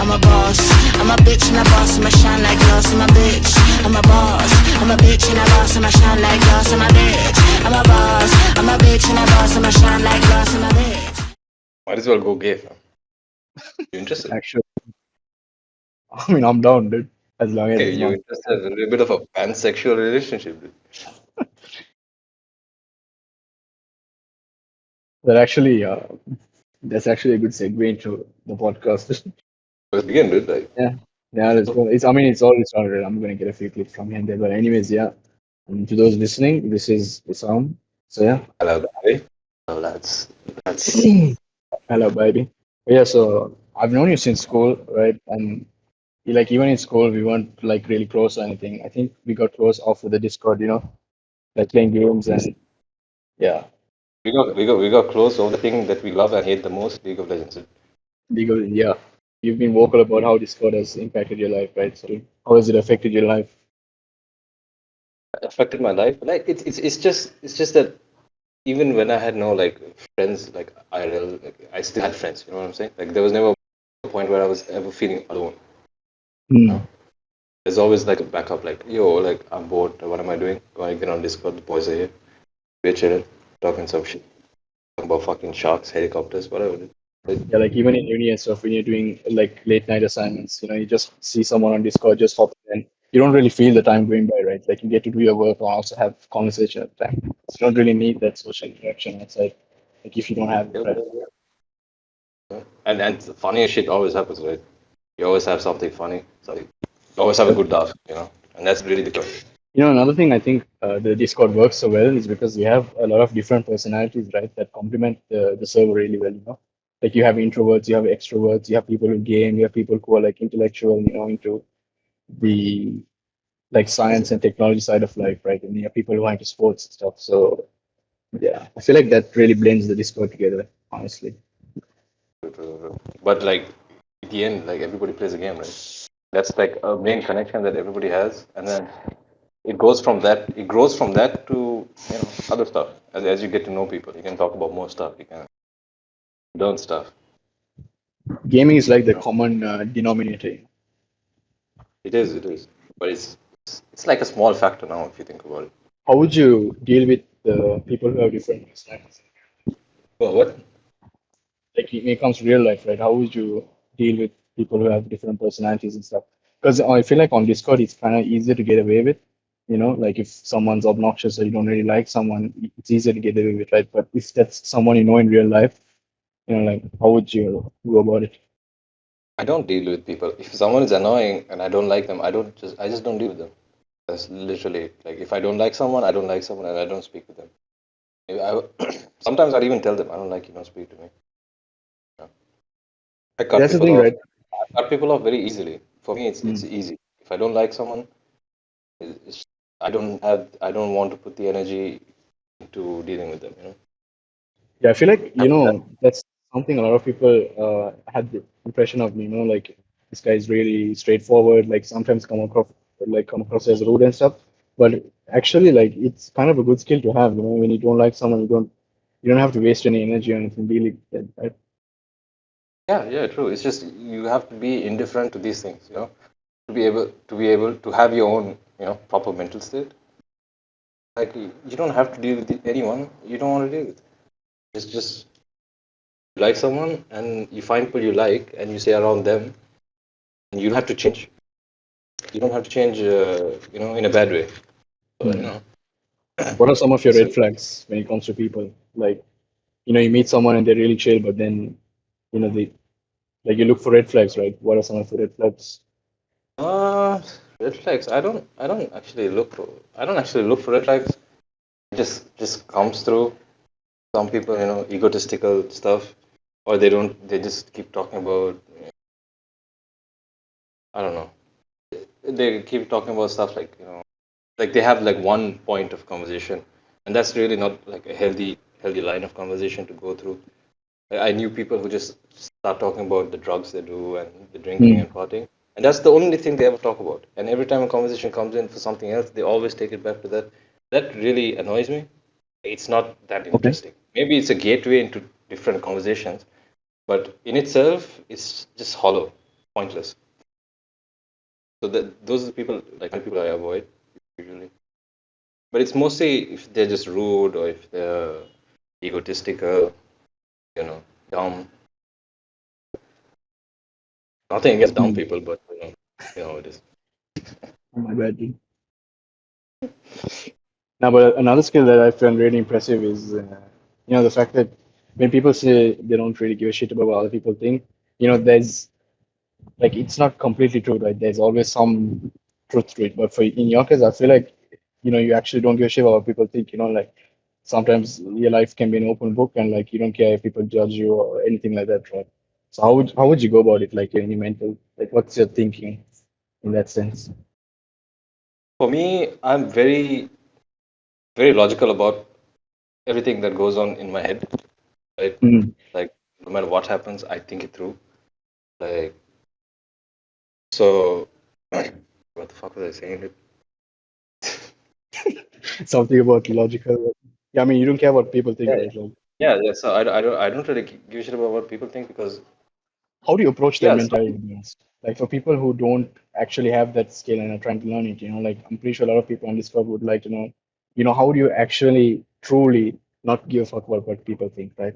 I'm a boss. I'm a bitch and a boss. I'ma shine like glass. I'm a bitch. I'm a boss. I'm a bitch and a boss. I'ma shine like glass. I'm a bitch. I'm a boss. I'm a bitch and a boss. I'ma shine like glass. I'm a bitch. Might as well go gay, fam. You interested? Actually, I mean, I'm down, dude. As long as Hey, it's you not. interested in a bit of a pansexual relationship, dude. That actually, that's actually a good segue into the podcast. Let's begin, dude. Like, Yeah, yeah, let's go. I mean, it's already started. I'm gonna get a few clips from here and there, but anyways, yeah. And to those listening, this is Isam. So yeah, hello, guy. Hello, lads. That's hello, baby. Yeah, so I've known you since school, right? And like even in school, we weren't like really close or anything. I think we got close off with the Discord, like playing games and yeah, we got close over the thing that we love and hate the most, League of Legends. legal, yeah. You've been vocal about how Discord has impacted your life, right? So how has it affected your life? Affected my life. Like it's just that even when I had no like friends, like IRL, like, I still had friends. You know what I'm saying? Like there was never a point where I was ever feeling alone. You Hmm. know? There's always like a backup. Like yo, like I'm bored. What am I doing? Go and get on Discord. The boys are here. We're chilling, talking some shit, talking about fucking sharks, helicopters, whatever. Yeah, like even in uni and stuff, when you're doing like late night assignments, you just see someone on Discord, just hop in. You don't really feel the time going by, right? Like you get to do your work and also have conversation at the time. So you don't really need that social interaction outside, like if you don't have it, Yeah, right? and the funniest shit always happens, right? You always have something funny. Something. You always have a Yep. good laugh, and that's really the key. Another thing I think the Discord works so well is because you have a lot of different personalities, right, that complement the server really well. Like you have introverts, you have extroverts, you have people who game, you have people who are like intellectual, into the like science and technology side of life, right? And you have people who are into sports and stuff. So yeah, I feel like that really blends the Discord together, honestly. But like at the end, like everybody plays a game, right? That's like a main connection that everybody has, and then it goes from that. It grows from that to other stuff. As you get to know people, you can talk about more stuff. You can learn stuff. Gaming is like the You know, common denominator. it is, but it's like a small factor now if you think about it. How would you deal with the people who have different personalities? Well, what? Like when it comes to real life, right? How would you deal with people who have different personalities and stuff? Because I feel like on Discord, it's kind of easier to get away with. Like if someone's obnoxious or you don't really like someone, it's easier to get away with, right? But if that's someone you know in real life, like how would you go about it? I don't deal with people. If someone is annoying and I don't like them, I just don't deal with them. That's literally it. Like if I don't like someone, I don't like someone, and I don't speak with them. Sometimes I'd even tell them I don't like you, don't speak to me. Yeah. I cut That's the people thing, off. right? I cut people off very easily. For me, it's Mm. easy. If I don't like someone, it's, I don't want to put the energy into dealing with them. Yeah, I feel like, Have that. that's something a lot of people had the impression of me, like this guy is really straightforward, like sometimes come across as rude and stuff. But actually, like it's kind of a good skill to have, when you don't like someone, you don't have to waste any energy on anything dealing with it, right? Yeah, true. It's just you have to be indifferent to these things. To be able to have your own proper mental state. Like you don't have to deal with anyone you don't want to deal with. It's just you like someone and you find people you like and you stay around them and you don't have to change. You don't have to change, in a bad way. So, Hmm. What are some of your so red flags when it comes to people? Like, you meet someone and they're really chill, but then, they like you look for red flags, right? What are some of the red flags? uh, red flags. I don't actually look for red flags. It just comes through. Some people, egotistical stuff, or they don't. They just keep talking about. I don't know. They keep talking about stuff like they have like one point of conversation, and that's really not like a healthy line of conversation to go through. I knew people who just start talking about the drugs they do and the drinking Hmm. and partying, and that's the only thing they ever talk about. And every time a conversation comes in for something else, they always take it back to that. That really annoys me. It's not that Okay. interesting. Maybe it's a gateway into different conversations, but in itself, it's just hollow. pointless. So that those are the people I avoid usually. But it's mostly if they're just rude or if they're egotistical, dumb. Nothing against dumb Mm. people, but it is. Oh my bad, dude. Now, but another skill that I found really impressive is, the fact that when people say they don't really give a shit about what other people think, there's like it's not completely true, right? There's always some truth to it. But for in your case, I feel like you actually don't give a shit about what people think. Like sometimes your life can be an open book, and like you don't care if people judge you or anything like that, right? So how would you go about it? Like any mental, like what's your thinking in that sense? For me, I'm very, very logical about everything that goes on in my head, right? Mm. Like, no matter what happens, I think it through. Like, so, what the fuck was I saying? Something about logical. Yeah, I mean, you don't care what people think, Yeah, right? Like, yeah. So I don't really give a shit about what people think because, how do you approach that yeah, mentality, to be honest? Like for people who don't actually have that skill and are trying to learn it, like I'm pretty sure a lot of people on this club would like to know, how do you actually truly not give a fuck about what people think, right?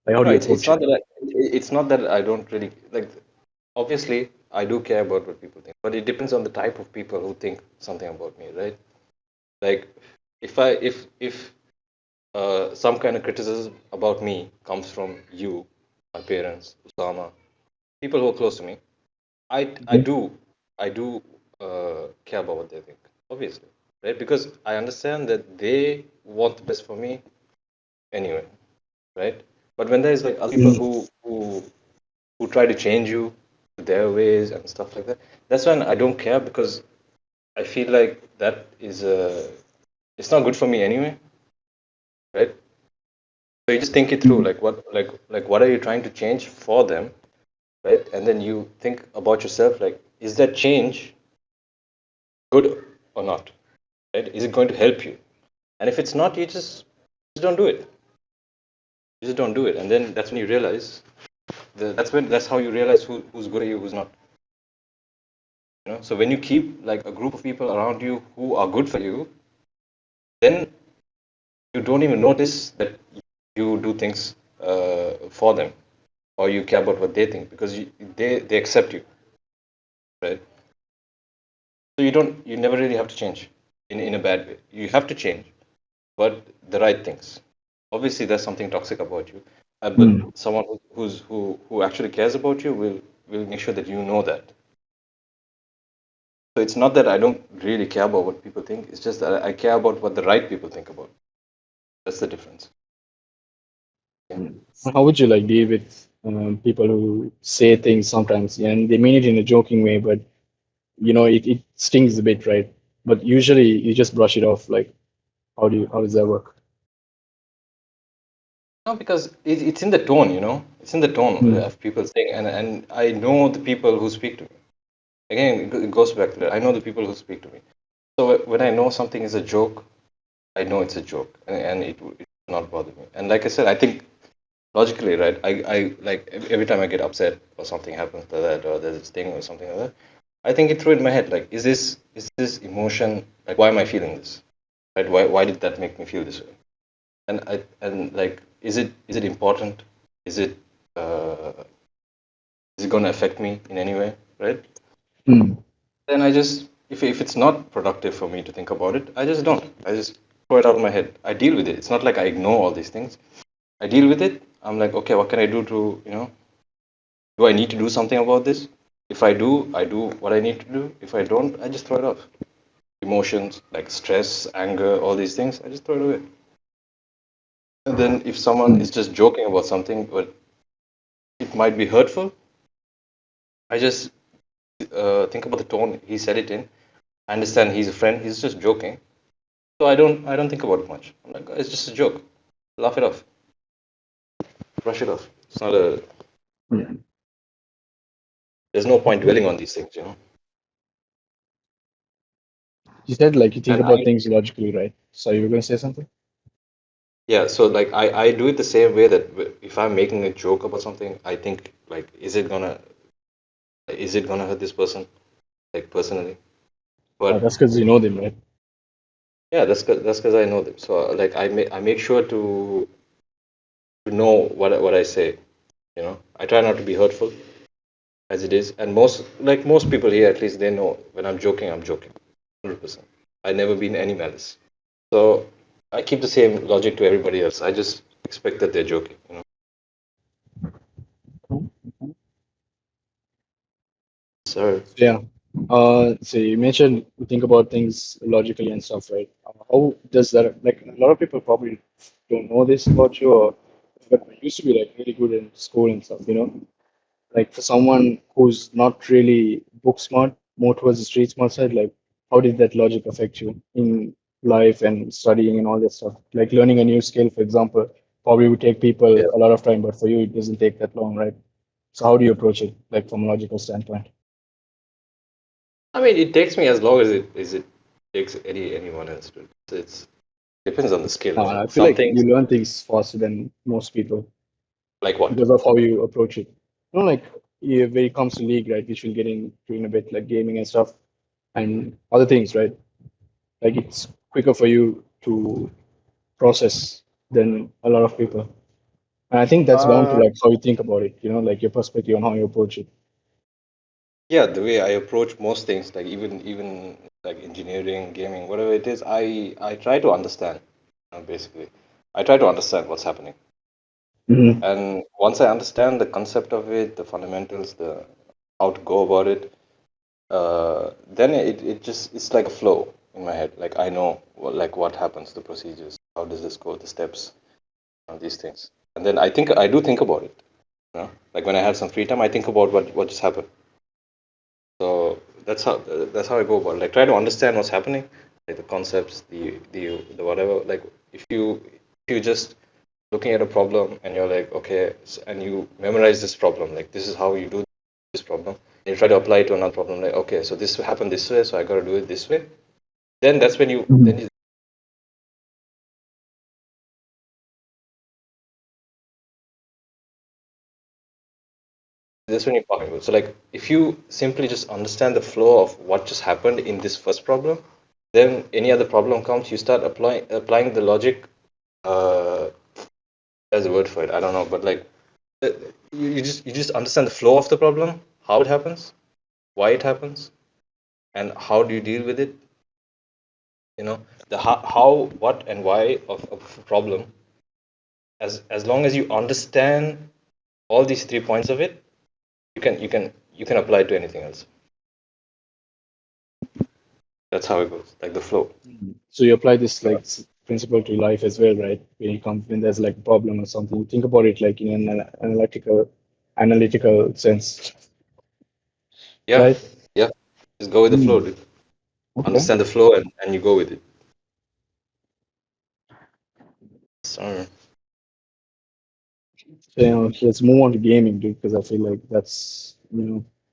Like how do no, you it's approach it? not that it's not that I don't really like. Obviously, I do care about what people think, but it depends on the type of people who think something about me, right? Like, if some kind of criticism about me comes from you, my parents, Usama, people who are close to me, I I Mhm. do I do care about what they think, obviously, right? Because I understand that they want the best for me anyway, right? But when there's like other people Mm. who try to change you to their ways and stuff like that, that's when I don't care because I feel like that is it's not good for me anyway, right? So you just think it through, Mm. like what are you trying to change for them, right? And then you think about yourself, like, is that change good or not, right? Is it going to help you? And if it's not, you just don't do it. You just don't do it, and then that's when you realize that's how you realize who's good at you, who's not. So when you keep like a group of people around you who are good for you, then you don't even notice that you do things for them or you care about what they think because they accept you, right? So you never really have to change in a bad way. You have to change, but the right things. Obviously, there's something toxic about you, but Mm. someone who actually cares about you will make sure that you know that. So it's not that I don't really care about what people think. It's just that I care about what the right people think about. That's the difference. Yeah. Mm. How would you like deal with people who say things sometimes, and they mean it in a joking way, but it stings a bit, right? But usually you just brush it off. Like, how does that work? No, because it's in the tone, It's in the tone Mm. of people saying, and I know the people who speak to me. Again, it goes back to that. I know the people who speak to me. So when I know something is a joke, I know it's a joke, and it will not bother me. And like I said, I think logically, right? I like every time I get upset or something happens to that, or there's this thing or something like that, I think it through in my head, like, is this emotion, like, why am I feeling this, right? Why did that make me feel this way? And like, is it important? Is it uh, is it going to affect me in any way, right? Mm. Then I just, if it's not productive for me to think about it, I just don't. I just throw it out of my head. I deal with it. It's not like I ignore all these things. I deal with it. I'm like, okay, what can I do to, do I need to do something about this? If I do what I need to do. If I don't, I just throw it off. Emotions like stress, anger, all these things, I just throw it away. And then if someone Mm. is just joking about something, but it might be hurtful, I just think about the tone he said it in. I understand he's a friend. He's just joking. So I don't think about it much. I'm like, it's just a joke. Laugh it off. Brush it off. It's not a. Yeah. There's no point dwelling on these things. You said like you think And about things logically, right? So you were gonna say something? yeah, so like I do it the same way that if I'm making a joke about something, I think like, is it gonna Is it gonna hurt this person, like personally? But That's because you know them, right? yeah, that's because I know them. So like I make sure to know what I say. You know, I try not to be hurtful as it is, and most people here, at least they know when I'm joking, 100%. I never been any malice. So I keep the same logic to everybody else. I just expect that they're joking. You know. Sir. Yeah. So you mentioned you think about things logically and stuff, right? How does that, like, a lot of people probably don't know this about you, or but you used to be like really good in school and stuff, you know? Like for someone who's not really book smart, more towards the street smart side, like how did that logic affect you in life and studying and all that stuff? Like learning a new skill, for example, probably would take people Yeah. a lot of time, but for you, it doesn't take that long, right? So how do you approach it, like from a logical standpoint? I mean, it takes me as long as it takes anyone else to. It's depends on the skill. You know, I feel some like things you learn things faster than most people like what? because of how you approach it. You know, like when it comes to league, right, which we'll get into in a bit, like gaming and stuff and other things, right? Like it's quicker for you to process than a lot of people. And I think that's down to Uh, like how you think about it, you know, like your perspective on how you approach it. yeah, the way I approach most things, like even like engineering, gaming, whatever it is, I try to understand. Basically, I try to understand what's happening, Hmm. and once I understand the concept of it, the fundamentals, the how to go about it, then it just it's like a flow in my head. Like I know what happens, the procedures, how does this go, the steps, these things, and then I do think about it. You know, like when I have some free time, I think about what just happened. So that's how I go about it. Like try to understand what's happening, like the concepts, the whatever. Like if you just looking at a problem and you're like, okay, and you memorize this problem, like this is how you do this problem, and you try to apply it to another problem, like okay, so this happened this way, so I got to do it this way. Then that's when you Hmm. then you, that's when you're talking. So like if you simply just understand the flow of what just happened in this first problem, then any other problem comes, you start applying the logic. Uh, there's a word for it. I don't know, but like uh, you just understand the flow of the problem, how it happens, why it happens, and how do you deal with it. You know, the how what, and why of a problem. As long as you understand all these 3 points of it, you can apply it to anything else. That's how it goes, like the flow. So you apply this like principle to life as well, right? When there's like a problem or something, you think about it like in an analytical sense, Yeah, right? yeah. Just go with the flow, Mm. dude. Okay. Understand the flow, and you go with it. So, So, let's move on to gaming, dude, because I feel like that's,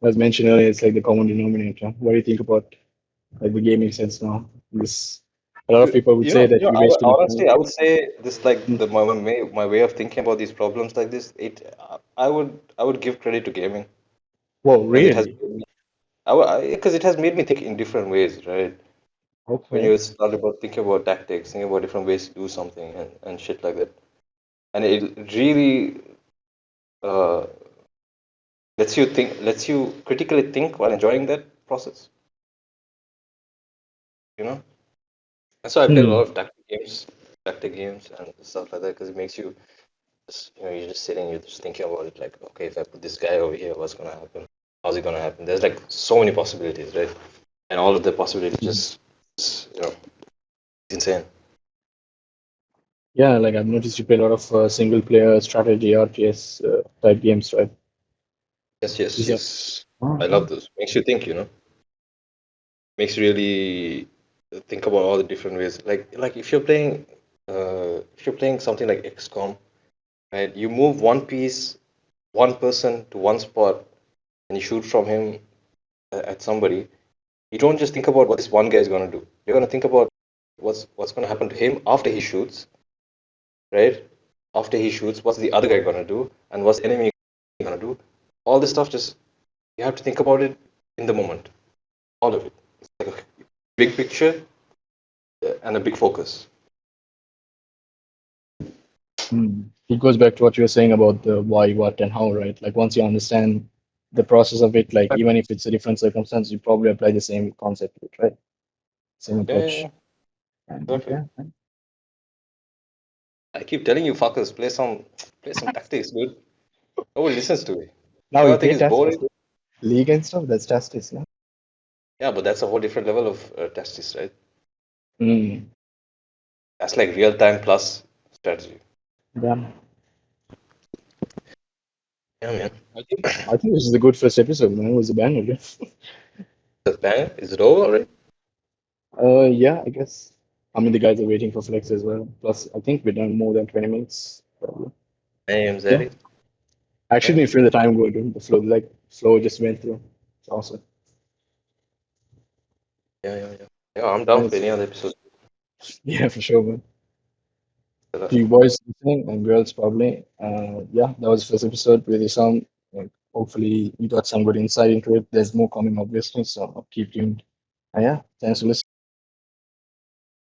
as mentioned earlier, it's like the common denominator. What do you think about like the gaming sense now? This, a lot of people would say that you basically honestly, I would say this, like mm. my way of thinking about these problems like this. I would give credit to gaming Whoa, because it has really? made me, because it has made me think in different ways, right? When Okay. you start about thinking about tactics, thinking about different ways to do something, and shit like that, and it really uh, lets you critically think while enjoying that process. You know, and so I played a lot Hmm. of tactic games and stuff like that because it makes you you're just sitting, you're just thinking about it, like, okay, if I put this guy over here, what's gonna happen? How's it gonna happen? There's like so many possibilities, right? And all of the possibilities just it's insane. Yeah, like I've noticed you play a lot of single player strategy RTS type games, right? Yes, yes, Is that? yes. Oh, I love those. Makes you think, makes you really think about all the different ways. Like if you're playing something like XCOM, right? You move one piece, one person to one spot, and you shoot from him at somebody. You don't just think about what this one guy is going to do. You're going to think about what's going to happen to him after he shoots, right? After he shoots, what's the other guy going to do, and what's the enemy going to do? All this stuff just You have to think about it in the moment, all of it. It's like a big picture and a big focus. It goes back to what you were saying about the why, what, and how, right? Like once you understand the process of it, like even if it's a different circumstance, you probably apply the same concept to it, right? Same Yeah, yeah, approach. yeah. And Perfect. yeah, I keep telling you fuckers, play some tactics, dude. Nobody listens to me. now You we all think play it's Tastis, boring? league and stuff. That's Tastis, yeah. Yeah, but that's a whole different level of tactics, right? Mm. That's like real time plus strategy. Yeah. Yeah, man. I think this is a good first episode, man. It was a banger, yeah. That's bang. Is it over already? Yeah, I guess. I mean, the guys are waiting for Flex as well. Plus, I think we've done more than 20 minutes, probably. Hey, I'm Yeah. Zeri. I actually Yeah, didn't feel the time go, dude. The flow just went through. It's awesome. yeah, yeah, yeah. Yeah, I'm down for Nice. any other episode. Yeah, for sure, man. To you boys listening and girls, probably. Yeah, that was the first episode. Really some. Like, hopefully, you got some good insight into it. There's more coming, obviously, so keep tuned. Yeah, thanks for listening.